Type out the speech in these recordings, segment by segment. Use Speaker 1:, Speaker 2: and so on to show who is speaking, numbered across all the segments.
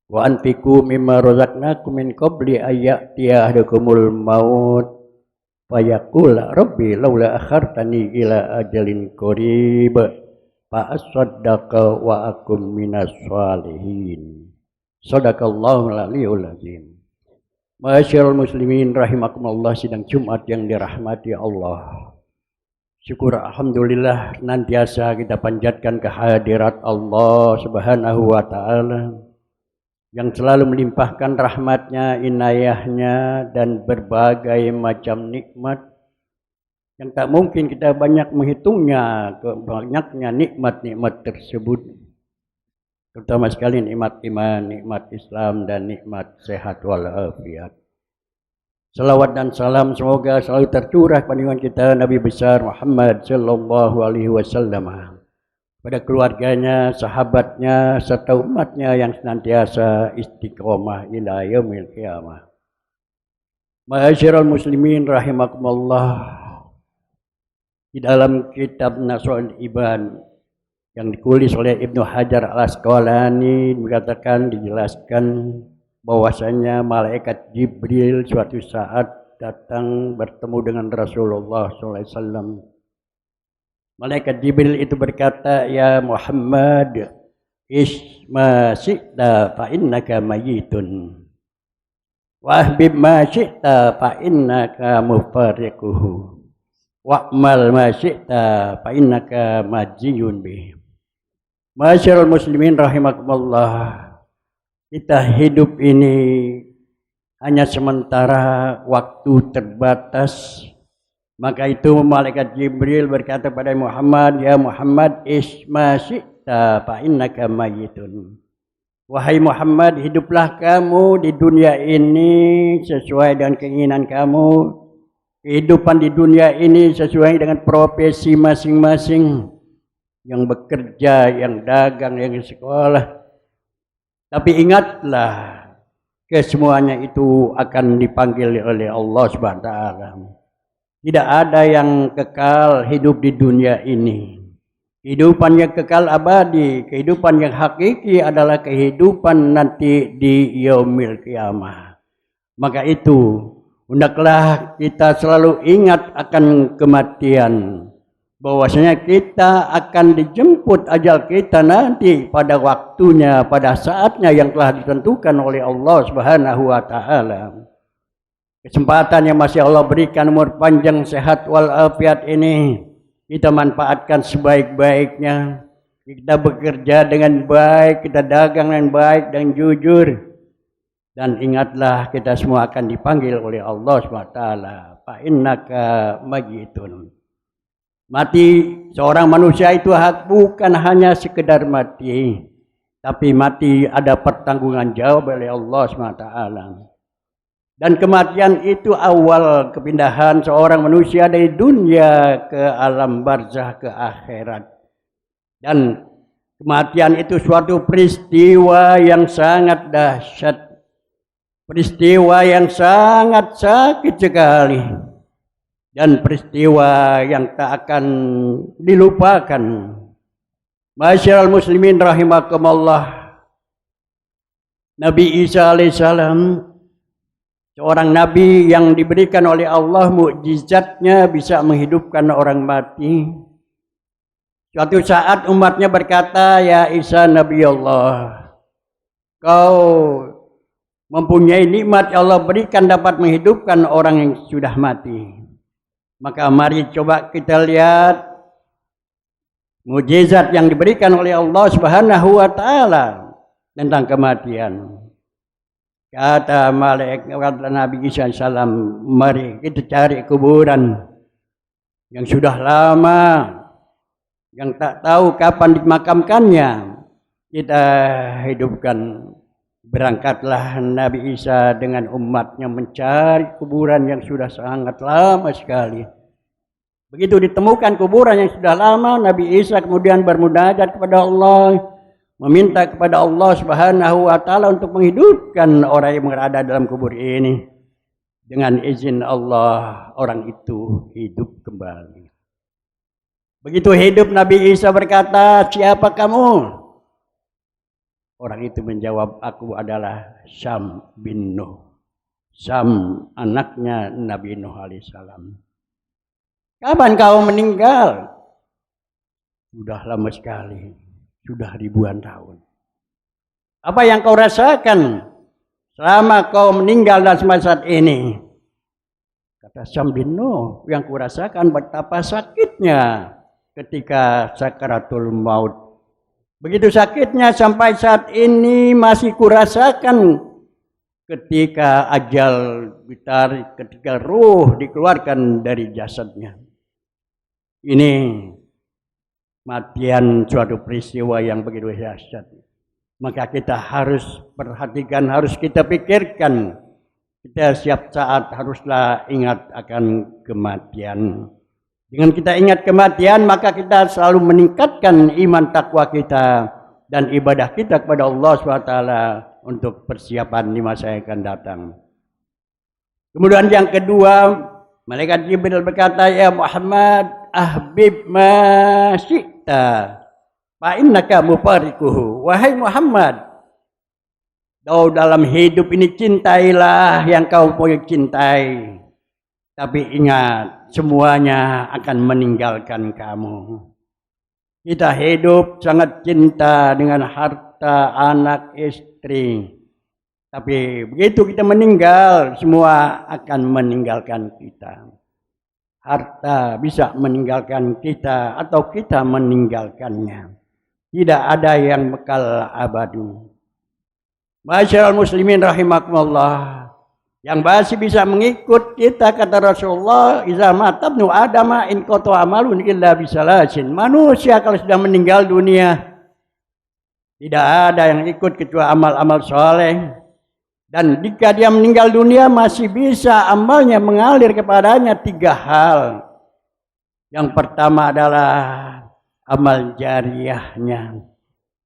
Speaker 1: Wa anfiqu mimma razaqnakum min qabli ayyatiya ahadakumul maut fayaqul rabbi laula akhartani ila ajalin qarib fa asaddaqa wa akum minas sholihin. Shadaqallahul aliyul azim. Masyaallah muslimin rahimakumullah, sidang Jumat yang dirahmati Allah. Syukur alhamdulillah nantiasa kita panjatkan kehadirat Allah Subhanahu wa taala yang selalu melimpahkan rahmatnya, inayahnya, dan berbagai macam nikmat yang tak mungkin kita banyak menghitungnya, banyaknya nikmat-nikmat tersebut, terutama sekali nikmat iman, nikmat Islam, dan nikmat sehat walafiat. Salawat dan salam semoga selalu tercurah pandangan kita Nabi besar Muhammad sallallahu alaihi wasallam, pada keluarganya, sahabatnya, serta umatnya yang senantiasa istiqomah ila yaumil qiyamah. Ma'asyiral muslimin rahimakumullah, di dalam kitab Nasrul Iban yang ditulis oleh Ibnu Hajar al-Asqalani dijelaskan bahwasanya malaikat Jibril suatu saat datang bertemu dengan Rasulullah SAW. Malaikat Jibril itu berkata, ya Muhammad, isma syi'ta fa innaka mayitun, wahbib ma syi'ta fa innaka mufariquhu, wa'mal ma syi'ta fa innaka majiyun bih. Masyaallah muslimin rahimakumullah, kita hidup ini hanya sementara, waktu terbatas. Maka itu malaikat Jibril berkata pada Muhammad, ya Muhammad, isma syi'ta fa innaka mayitun. Wahai Muhammad, hiduplah kamu di dunia ini sesuai dengan keinginan kamu. Kehidupan di dunia ini sesuai dengan profesi masing-masing, yang bekerja, yang dagang, yang sekolah. Tapi ingatlah, kesemuanya itu akan dipanggil oleh Allah Subhanahu wa taala. Tidak ada yang kekal hidup di dunia ini. Kehidupan yang kekal abadi, kehidupan yang hakiki adalah kehidupan nanti di yaumil qiyamah. Maka itu, hendaklah kita selalu ingat akan kematian. Bahwasanya kita akan dijemput ajal kita nanti pada waktunya, pada saatnya yang telah ditentukan oleh Allah Subhanahu wa taala. Kesempatan yang masih Allah berikan, umur panjang, sehat walafiat ini kita manfaatkan sebaik-baiknya. Kita bekerja dengan baik, kita dagang dengan baik dan jujur. Dan ingatlah, kita semua akan dipanggil oleh Allah SWT. Fa innaka mayitun. Mati seorang manusia itu bukan hanya sekedar mati, tapi mati ada pertanggungan jawab oleh Allah SWT. Dan kematian itu awal kepindahan seorang manusia dari dunia ke alam barzah, ke akhirat. Dan kematian itu suatu peristiwa yang sangat dahsyat, peristiwa yang sangat sakit sekali, dan peristiwa yang tak akan dilupakan. Masyaallah muslimin rahimakumullah, Nabi Isa alaihissalam, seorang nabi yang diberikan oleh Allah mukjizatnya bisa menghidupkan orang mati. Suatu saat umatnya berkata, ya Isa Nabi Allah, kau mempunyai nikmat yang Allah berikan dapat menghidupkan orang yang sudah mati. Maka mari coba kita lihat mukjizat yang diberikan oleh Allah Subhanahu wa taala tentang kematian. Kata malaikat, kata Nabi Isa salam, mari kita cari kuburan yang sudah lama, yang tak tahu kapan dimakamkannya, kita hidupkan. Berangkatlah Nabi Isa dengan umatnya mencari kuburan yang sudah sangat lama sekali. Begitu ditemukan kuburan yang sudah lama, Nabi Isa kemudian bermunajat kepada Allah, meminta kepada Allah Subhanahu wa taala untuk menghidupkan orang yang berada dalam kubur ini. Dengan izin Allah, orang itu hidup kembali. Begitu hidup, Nabi Isa berkata, siapa kamu? Orang itu menjawab, aku adalah Syam bin Nuh. Syam anaknya Nabi Nuh alaihissalam. Kapan kau meninggal? Sudah lama sekali. Sudah ribuan tahun. Apa yang kau rasakan selama kau meninggal dan sampai saat ini? Kata Syam bin Nuh, yang kurasakan betapa sakitnya ketika sakaratul maut. Begitu sakitnya sampai saat ini masih kurasakan ketika ajal ditarik, ketika ruh dikeluarkan dari jasadnya. Ini matian suatu peristiwa yang begitu dahsyat. Maka kita harus perhatikan, harus kita pikirkan. Kita setiap saat haruslah ingat akan kematian. Dengan kita ingat kematian, maka kita selalu meningkatkan iman takwa kita dan ibadah kita kepada Allah SWT untuk persiapan di masa yang akan datang. Kemudian yang kedua, malaikat Jibril berkata, ya Muhammad, ahbib ma syi'ta fa innaka mufarikuhu. Wahai Muhammad, kau dalam hidup ini cintailah yang kau mau cintai. Tapi ingat, semuanya akan meninggalkan kamu. Kita hidup sangat cinta dengan harta, anak, istri. Tapi begitu kita meninggal, semua akan meninggalkan kita. Harta bisa meninggalkan kita atau kita meninggalkannya. Tidak ada yang bekal abadi. Masyaallah muslimin rahimakumullah. Yang masih bisa mengikut kita, kata Rasulullah, iza matabnu adama in qata amalun illa bisalasin. Manusia kalau sudah meninggal dunia, tidak ada yang ikut kecuali amal-amal soleh. Dan jika dia meninggal dunia masih bisa amalnya mengalir kepadanya 3 hal. Yang pertama adalah amal jariyahnya.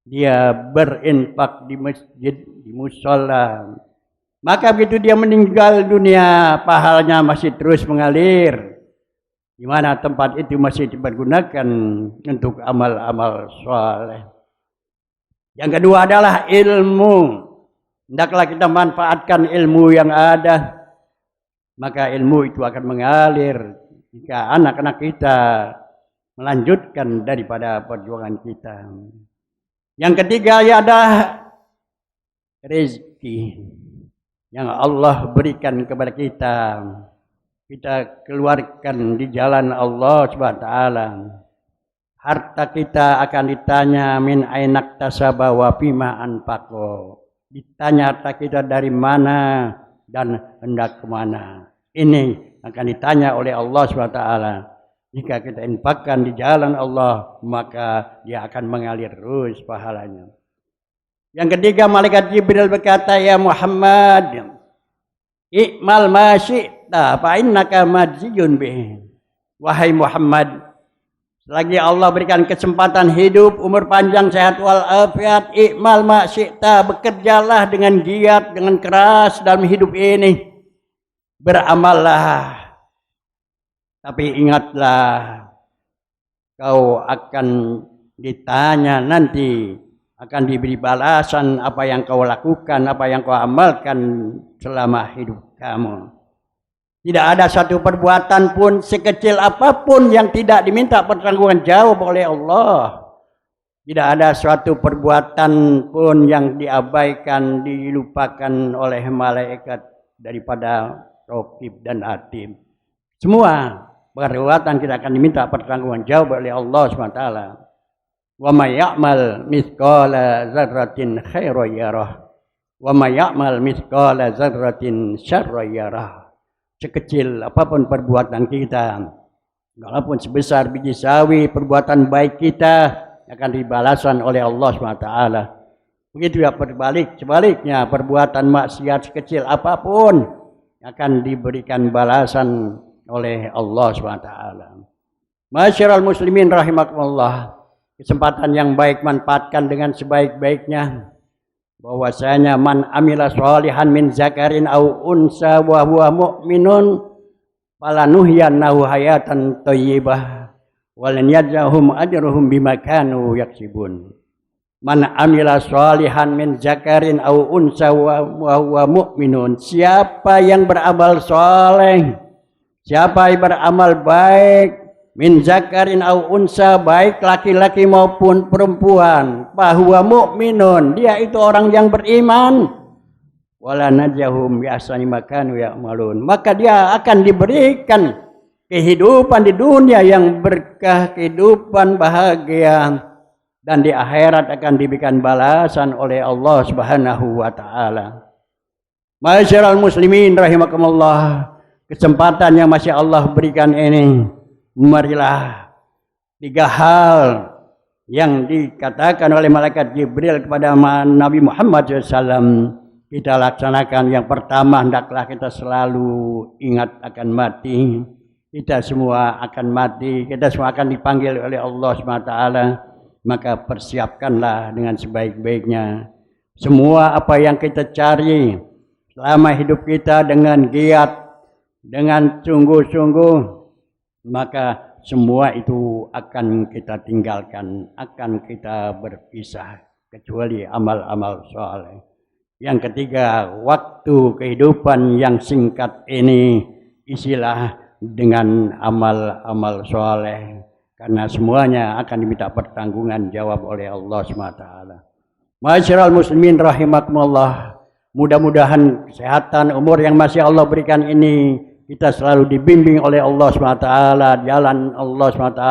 Speaker 1: Dia berinfak di masjid, di musola. Maka begitu dia meninggal dunia, pahalanya masih terus mengalir. Di mana tempat itu masih dipergunakan untuk amal-amal soleh. Yang kedua adalah ilmu. Hendaklah kita manfaatkan ilmu yang ada. Maka ilmu itu akan mengalir jika anak-anak kita melanjutkan daripada perjuangan kita. Yang ketiga adalah rezeki yang Allah berikan kepada kita. Kita keluarkan di jalan Allah SWT. Harta kita akan ditanya min ainak tasaba wa fima anfaqo. Ditanya harta kita dari mana dan hendak kemana. Ini akan ditanya oleh Allah SWT. Jika kita infakkan di jalan Allah, maka dia akan mengalir terus pahalanya. Yang ketiga, malaikat Jibril berkata, ya Muhammad, i'mal ma syi'ta fa innaka majziyun bih. Wahai Muhammad, selagi Allah berikan kesempatan hidup, umur panjang, sehat walafiat, i'mal ma syi'ta, bekerjalah dengan giat, dengan keras dalam hidup ini. Beramallah. Tapi ingatlah, kau akan ditanya nanti, akan diberi balasan apa yang kau lakukan, apa yang kau amalkan selama hidup kamu. Tidak ada satu perbuatan pun sekecil apapun yang tidak diminta pertanggungan jawab oleh Allah. Tidak ada suatu perbuatan pun yang diabaikan, dilupakan oleh malaikat daripada Raqib dan Atid. Semua perbuatan kita akan diminta pertanggungan jawab oleh Allah SWT. Wa may ya'mal mithqala dzarratin khairan yarah wa may ya'mal mithqala dzarratin syarran yarah. Sekecil apapun perbuatan kita, walaupun sebesar biji sawi, perbuatan baik kita akan dibalasan oleh Allah SWT. Begitu ya sebaliknya, perbuatan maksiat sekecil apapun akan diberikan balasan oleh Allah SWT. Masyaallah muslimin rahimakumullah. Kesempatan yang baik manfaatkan dengan sebaik-baiknya. Bahwasanya man amila sholihan min zakarin au unsa wa huwa mu'minun falanuhyiyannahu hayatan thayyibah walan yajzahum ajruhum bima kanu yaksibun. Man amila sholihan min zakarin au unsa wa huwa mu'minun. Siapa yang beramal soleh, siapa yang beramal baik, min zakarin au unsa, baik laki-laki maupun perempuan, bahwa mu'minun, dia itu orang yang beriman, wala najahum bi ahsani ma kanu ya'malun, maka dia akan diberikan kehidupan di dunia yang berkah, kehidupan bahagia, dan di akhirat akan diberikan balasan oleh Allah Subhanahu wa taala. Ma'asyiral muslimin rahimakumullah, kesempatan yang masih Allah berikan ini, marilah 3 hal yang dikatakan oleh malaikat Jibril kepada Nabi Muhammad SAW kita laksanakan. Yang pertama, hendaklah kita selalu ingat akan mati. Kita semua akan mati, kita semua akan dipanggil oleh Allah SWT. Maka persiapkanlah dengan sebaik-baiknya semua apa yang kita cari selama hidup kita dengan giat, dengan sungguh-sungguh, maka semua itu akan kita tinggalkan, akan kita berpisah, kecuali amal-amal soleh. Yang ketiga, waktu kehidupan yang singkat ini isilah dengan amal-amal soleh, karena semuanya akan diminta pertanggungan jawab oleh Allah SWT. Ma'asyiral muslimin rahimakumullah, mudah-mudahan kesehatan umur yang masih Allah berikan ini kita selalu dibimbing oleh Allah SWT, jalan Allah SWT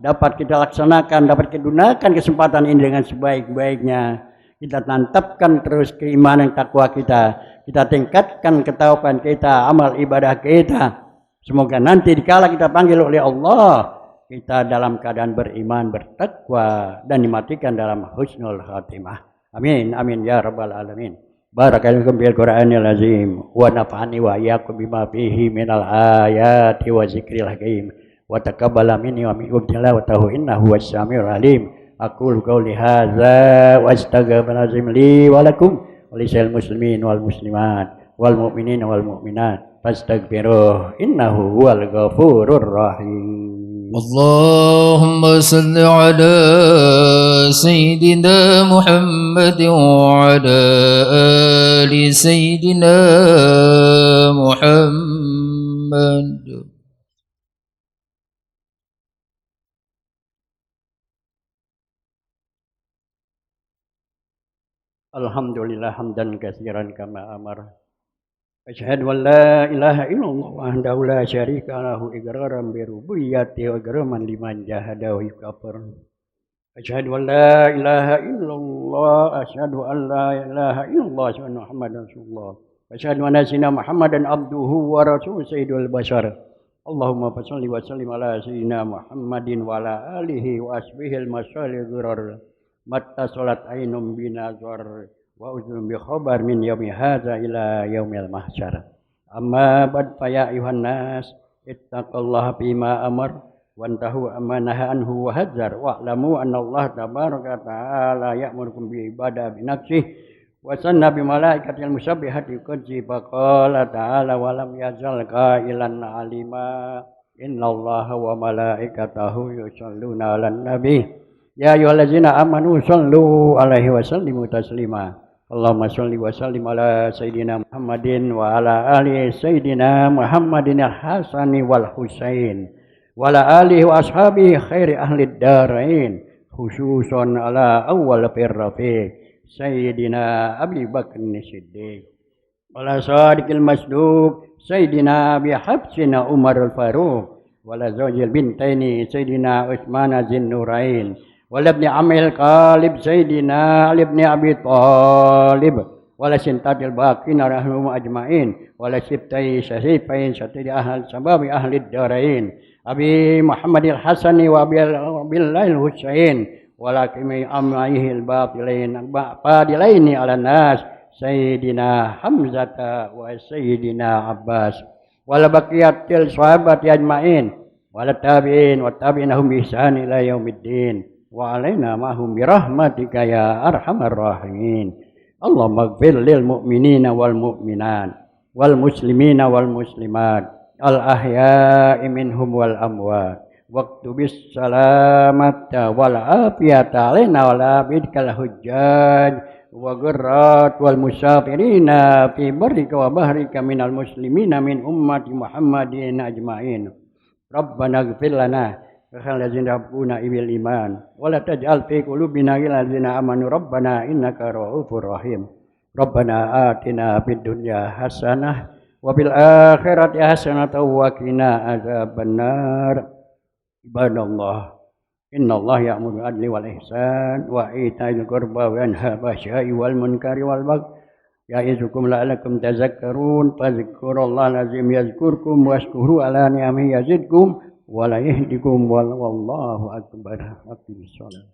Speaker 1: dapat kita laksanakan, dapat kita gunakan kesempatan ini dengan sebaik-baiknya. Kita tantapkan terus keimanan takwa kita tingkatkan ketakwaan kita, amal ibadah kita. Semoga nanti dikala kita panggil oleh Allah, kita dalam keadaan beriman, bertakwa, dan dimatikan dalam husnul khatimah. Amin, amin ya rabbal alamin. Barakallahu bil Qur'anil azim wa nafa'ani wa iyyakum bima fihi minal ayati wa zikril hakim wa taqabbala minni wa minkum tilawatahu innahu was-sami'ul alim. Aqulu qawli hadza wa astaghfirullahalazim li wa lakum wa lisal muslimin wal muslimat wal mu'minin wal mu'minat fastaghfiruh innahu huwal ghafurur rahim.
Speaker 2: اللهم صل على سيدنا محمد وعلى آل سيدنا محمد.
Speaker 1: Alhamdulillah hamdan katsiran kama amar. Asyhadu an la ilaha illallah wahdahu la syarika lahu iqraran bi rububiyyati wa ikraman liman jahada wa kafar. Asyhadu an la ilaha illallah, asyhadu an la ilaha illallah, asyhadu anna Muhammadan rasulullah. Asyhadu anna sayyidina Muhammadan abduhu wa rasuluhu sayyidul bashar. Allahumma shalli wa sallim ala sayyidina Muhammadin wa ala alihi wa asbihil masalih ghurar. Matta salat ainum binazar wa uzrum bi khabar min yaumi hadza ila yaumil mahsyar. Amma ba'd, fa ya ayuhan nas ittaqullaha bima amar wantahu amma naha anhu wa hazzar wa'lamu anna Allah tabaraka ta'ala ya'murukum bi ibadah bi nafsihi wa sanna bi malaikatil musabbihati qadzi faqala ta'ala wa lam yazal qailan alima innallaha wa malaikatahu yusholluna 'alan nabi ya ayyuhallazina amanu shallu 'alaihi wa sallimu taslima. Allahumma sholli wa sallim ala sayyidina Muhammadin wa ala ali sayyidina Muhammadin al-Hasani wal Husain wa ala alihi wa ashabihi khairi ahli darain, khususan ala awwal firrafiq sayyidina Abi Bakr Siddiq wa ala sadiqil masduq sayyidina Abi Hafsina Umar al-Faruq wa ala zawjil bintaini sayyidina Utsman az-Zinnurain wala ibni Amil Qalib Sayyidina Ali ibn Abi Talib wala sintatil baqina rahmahum ajma'in wala sibtai syasifain satidi ahal sababi ahli darain Abi Muhammadil Hasani wa Abillail Husain wala kimi amaihi al-batilain fadilaini ala nas Sayyidina Hamzata wa Sayyidina Abbas wala baqiyatil sahabati ajma'in wala tabi'in wa tabi'inahum bi ihsan ila yaumiddin wa alaina ma'hum bi rahmatika ya arhamar rahimin. Allahumma ighfir lil mu'minina wal mu'minat wal muslimina wal muslimat al ahya'i minhum wal amwat waktu bis salamata wal afiyata alaina wal abidkal hujjaj wa gurrat wal musafirina fi barrika wa bahrika minal muslimina min ummati Muhammadin ajmain. Rabbana ighfir lana wa ladzina rabbuna ibil iman wa la taj'al fi qulubina ghillan ladzina amanu rabbana innaka ra'ufur rahim. Rabbana atina fid dunya hasanah wa fil akhirati hasanatan wa qina adzabannar. Ibadallah, innallaha ya'muru bil adli wal ihsan wa ita'il qurba wa yanha 'anil fahsya'i wal munkari wal baghi ya'izukum la'allakum tadhakkarun. Fadhkurullahal azim yazkurkum washkuru ala ni'amihi yazidkum wa la yahdikum wallahu akbar. Aqimis shalah.